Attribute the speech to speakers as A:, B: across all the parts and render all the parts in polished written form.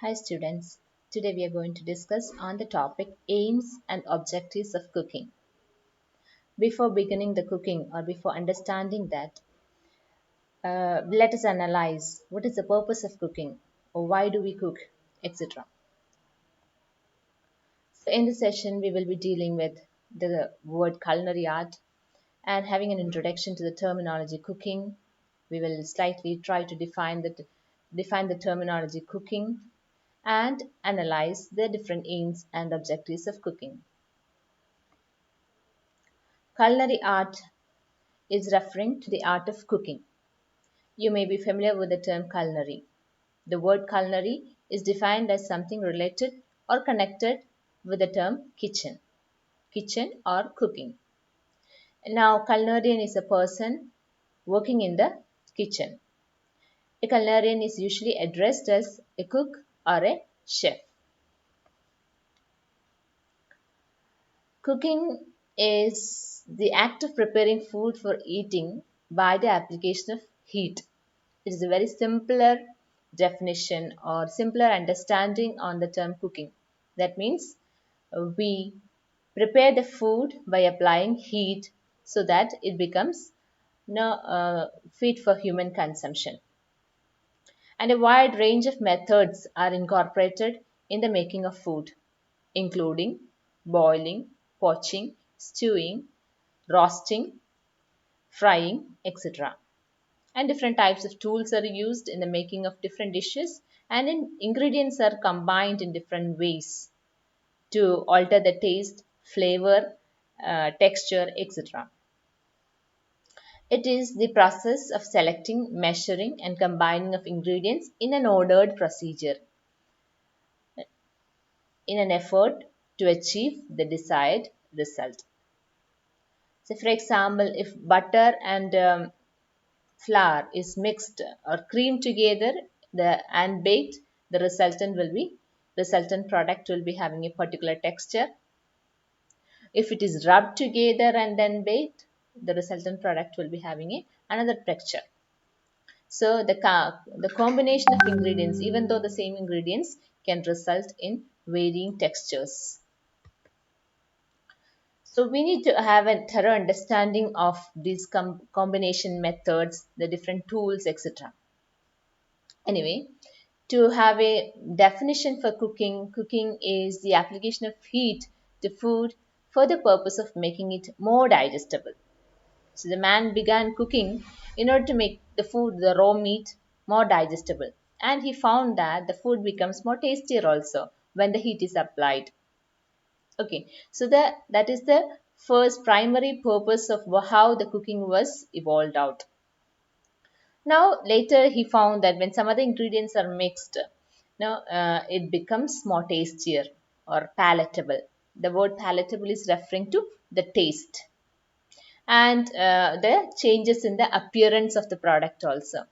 A: Hi students, today we are going to discuss on the topic aims and objectives of cooking. Before beginning the cooking or before understanding that, let us analyze what is the purpose of cooking or why do we cook, etc. So in this session we will be dealing with the word culinary art and having an introduction to the terminology cooking. We will slightly try to define the terminology cooking and analyze the different aims and objectives of cooking. Culinary art is referring to the art of cooking. You may be familiar with the term culinary. The word culinary is defined as something related or connected with the term kitchen or cooking. Now, culinarian is a person working in the kitchen. A culinarian is usually addressed as a cook or a chef. Cooking is the act of preparing food for eating by the application of heat. It is a very simpler definition or simpler understanding on the term cooking. That means we prepare the food by applying heat so that it becomes fit for human consumption. And a wide range of methods are incorporated in the making of food, including boiling, poaching, stewing, roasting, frying, etc. And different types of tools are used in the making of different dishes and ingredients are combined in different ways to alter the taste, flavor, texture, etc. It is the process of selecting, measuring and combining of ingredients in an ordered procedure in an effort to achieve the desired result. So for example, if butter and flour is mixed or creamed together and baked, the resultant product will be having a particular texture. If it is rubbed together and then baked, the resultant product will be having another texture. So the combination of ingredients, even though the same ingredients, can result in varying textures. So we need to have a thorough understanding of these combination methods, the different tools, etc. Anyway, to have a definition for cooking, cooking is the application of heat to food for the purpose of making it more digestible. So the man began cooking in order to make the food, the raw meat, more digestible. And he found that the food becomes more tastier also when the heat is applied. Okay, so that is the first primary purpose of how the cooking was evolved out. Now, later he found that when some other ingredients are mixed, it becomes more tastier or palatable. The word palatable is referring to the taste and the changes in the appearance of the product also.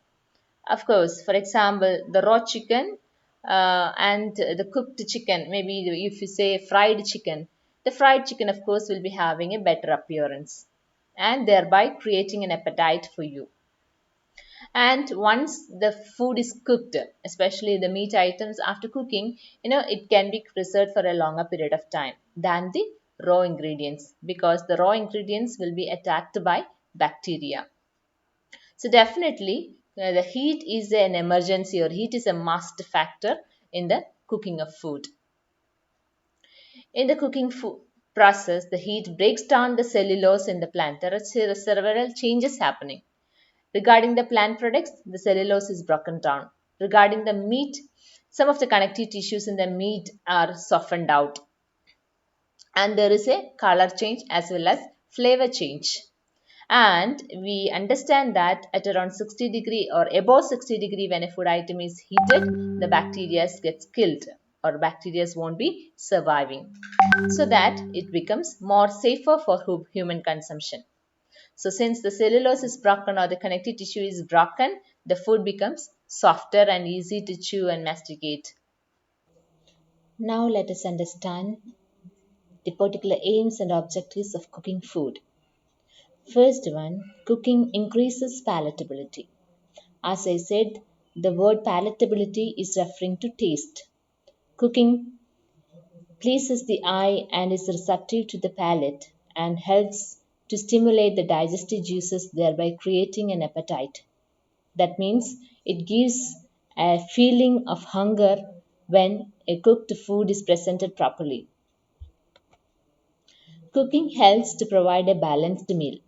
A: Of course, for example, the raw chicken and the cooked chicken, maybe if you say fried chicken, the fried chicken, of course, will be having a better appearance and thereby creating an appetite for you. And once the food is cooked, especially the meat items after cooking, it can be preserved for a longer period of time than the raw ingredients because the raw ingredients will be attacked by bacteria. So definitely the heat is an emergency or heat is a must factor in the cooking of food. In the cooking process, the heat breaks down the cellulose in the plant. There are several changes happening. Regarding the plant products, the cellulose is broken down. Regarding the meat, some of the connective tissues in the meat are softened out. And there is a color change as well as flavor change. And we understand that at around 60 degree or above 60 degree when a food item is heated, the bacteria gets killed or bacteria won't be surviving so that it becomes more safer for human consumption. So since the cellulose is broken or the connective tissue is broken, the food becomes softer and easy to chew and masticate. Now let us understand the particular aims and objectives of cooking food. First one, cooking increases palatability. As I said, the word palatability is referring to taste. Cooking pleases the eye and is receptive to the palate and helps to stimulate the digestive juices, thereby creating an appetite. That means it gives a feeling of hunger when a cooked food is presented properly. Cooking helps to provide a balanced meal.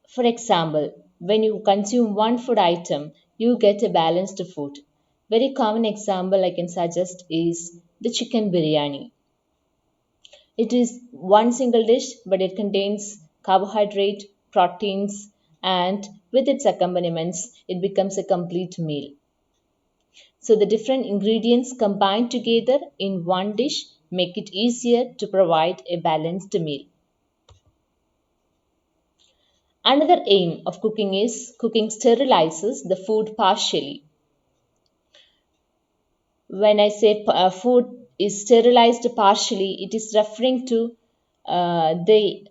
A: For example, when you consume one food item, you get a balanced food. Very common example I can suggest is the chicken biryani. It is one single dish, but it contains carbohydrate, proteins, and with its accompaniments, it becomes a complete meal. So the different ingredients combined together in one dish make it easier to provide a balanced meal. Another aim of cooking is cooking sterilizes the food partially. When I say food is sterilized partially, it is referring to the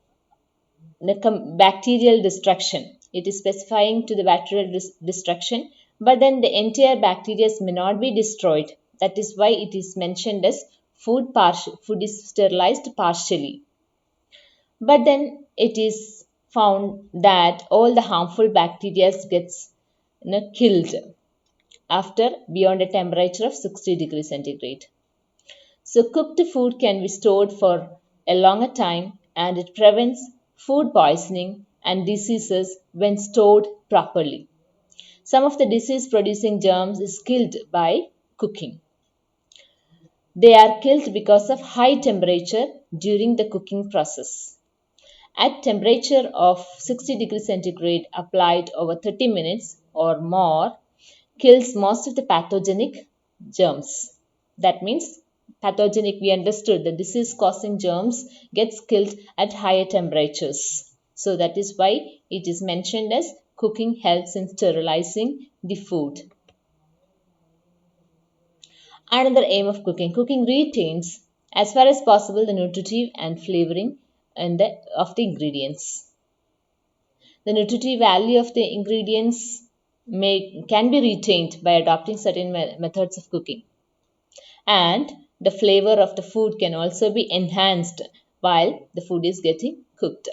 A: bacterial destruction. It is specifying to the bacterial destruction, but then the entire bacteria may not be destroyed. That is why it is mentioned as food is sterilized partially. But then it is found that all the harmful bacteria gets killed after beyond a temperature of 60 degrees centigrade. So cooked food can be stored for a longer time and it prevents food poisoning and diseases when stored properly. Some of the disease producing germs is killed by cooking. They are killed because of high temperature during the cooking process. At temperature of 60 degrees centigrade applied over 30 minutes or more kills most of the pathogenic germs. That means pathogenic, we understood the disease causing germs gets killed at higher temperatures. So that is why it is mentioned as cooking helps in sterilizing the food. Another aim of cooking retains as far as possible the nutritive and flavoring of the ingredients. The nutritive value of the ingredients can be retained by adopting certain methods of cooking. And the flavor of the food can also be enhanced while the food is getting cooked.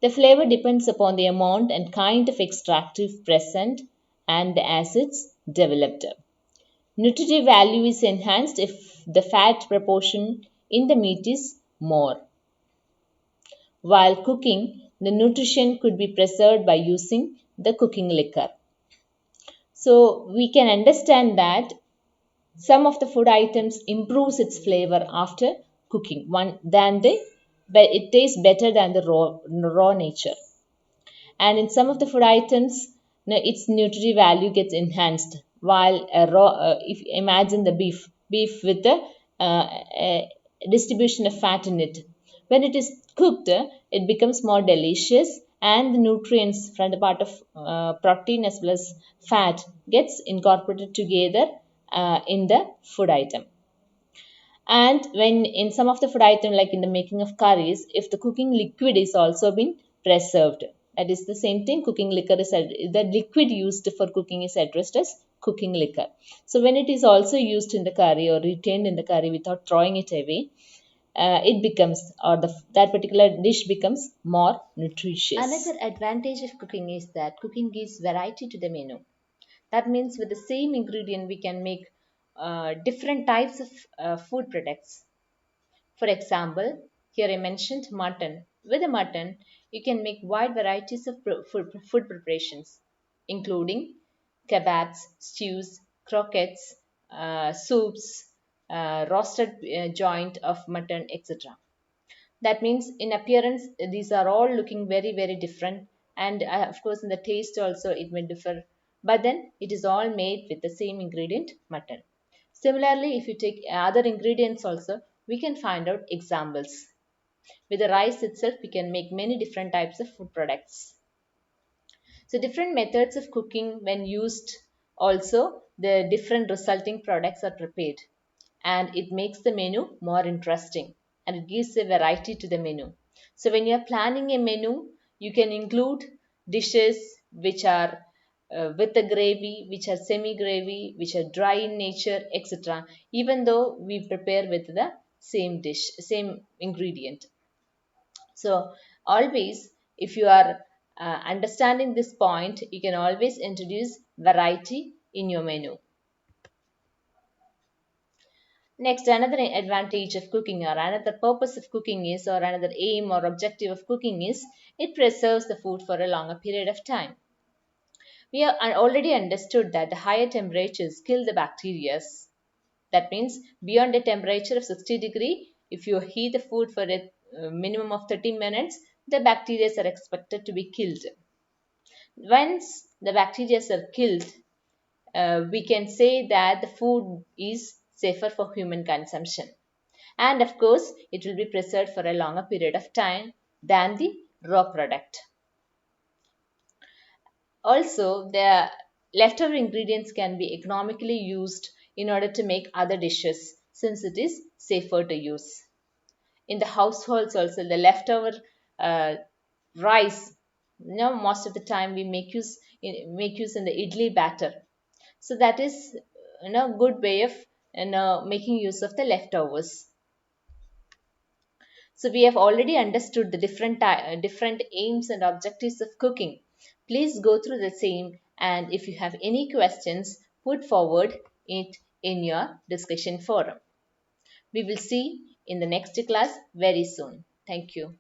A: The flavor depends upon the amount and kind of extractive present and the acids developed. Nutritive value is enhanced if the fat proportion in the meat is more. While cooking, the nutrition could be preserved by using the cooking liquor. So we can understand that some of the food items improves its flavor after cooking but it tastes better than the raw nature. And in some of the food items, its nutritive value gets enhanced. While if you imagine the beef with the distribution of fat in it, when it is cooked, it becomes more delicious, and the nutrients from the part of protein as well as fat gets incorporated together in the food item. And when in some of the food item, like in the making of curries, if the cooking liquid is also been preserved, that is the same thing. Cooking liquor is the liquid used for cooking is addressed as cooking liquor. So when it is also used in the curry or retained in the curry without throwing it away, it becomes that particular dish becomes more nutritious. Another advantage of cooking is that cooking gives variety to the menu. That means with the same ingredient, we can make different types of food products. For example, here I mentioned mutton. With the mutton, you can make wide varieties of food preparations, including kebabs, stews, croquettes, soups, roasted joint of mutton, etc. That means in appearance, these are all looking very, very different. And of course, in the taste also, it may differ. But then it is all made with the same ingredient, mutton. Similarly, if you take other ingredients also, we can find out examples. With the rice itself, we can make many different types of food products. So different methods of cooking when used, also the different resulting products are prepared, and it makes the menu more interesting and it gives a variety to the menu. So when you are planning a menu, you can include dishes which are with the gravy, which are semi gravy, which are dry in nature, etc. Even though we prepare with the same dish, same ingredient. So always, if you are understanding this point, you can always introduce variety in your menu. Next, another advantage of cooking or another purpose of cooking is, or another aim or objective of cooking is, it preserves the food for a longer period of time. We have already understood that the higher temperatures kill the bacteria. That means beyond a temperature of 60 degree, if you heat the food for a minimum of 30 minutes, the bacteria are expected to be killed. Once the bacteria are killed, we can say that the food is safer for human consumption. And of course, it will be preserved for a longer period of time than the raw product. Also, the leftover ingredients can be economically used in order to make other dishes since it is safer to use. In the households also, the leftover uh, rice, most of the time we make use in the idli batter. So that is good way of making use of the leftovers. So we have already understood the different aims and objectives of cooking. Please go through the same, and if you have any questions, put forward it in your discussion forum. We will see in the next class very soon. Thank you.